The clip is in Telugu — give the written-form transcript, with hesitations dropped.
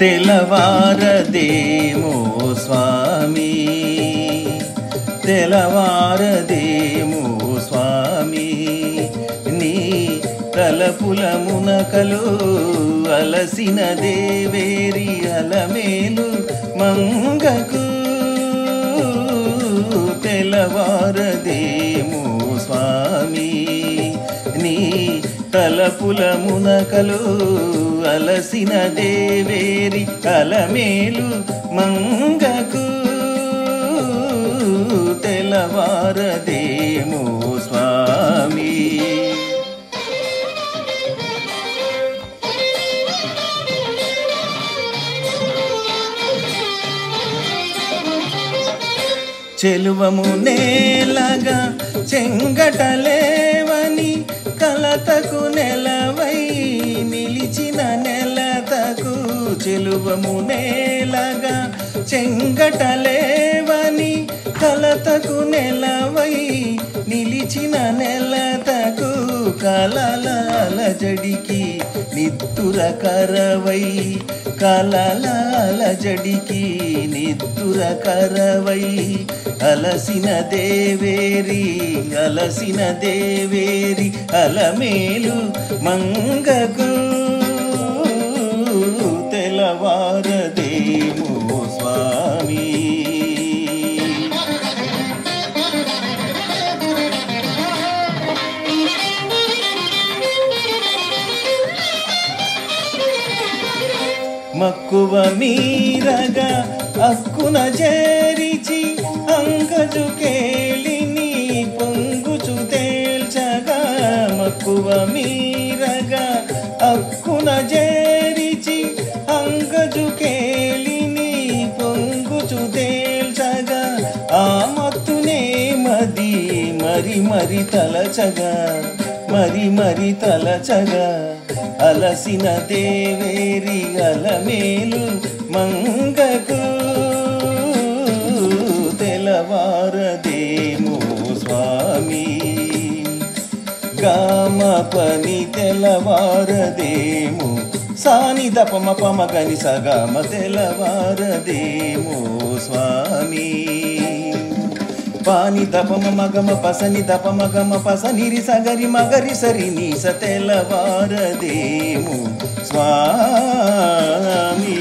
తెలవారదేమో స్వామి, తెలవారదేమో స్వామి, నీ తలపుల మునకలో అలసిన దేవేరి అలమేలు మంగకు. తెలవారదేమో స్వామి, నీ తలపుల మునకలో అలసిన దేవేరి అలమేలు మంగకు. తెలవారదేమో స్వామి. చెలువము నేలగా చెంగటలేవని కలతకు నెలవై నిలిచిన నెలతకు. చెలువము నేలగా చెంగటలేవని కలతకు నెలవై నిలిచిన నెలతకు. కలలాల జడికి నిత్తుర కరవై, కలలాల జడికి నిత్తుర కరవై అలసిన దేవేరి, అలసిన దేవేరి అలమేలు మంగకు. తెలవారదేమో స్వామి. మక్కువ మీరగా అక్కున చేరిచి అంగజు కేళిని పొంగుచు తేల్చగా. మక్కువ మీరగా అక్కున చేరిచి అంగజు కేళిని పొంగుచు తేల్చగా. ఆ మత్తునే మది మరి మరి తలచగా, మరి మరి తలచగా అలసిన దేవేరి అలమేలు మంగకు. తెలవారదేమో స్వామి. గామ పని తెలవారదేమో సాని దపమ పమగని సగామ. తెలవారదేమో స్వామి. పాని దపమ మగమ పసని దపమ గమ పసనిరి సగరి మగరి సరి నీస. తెలవారదేమో స్వామి.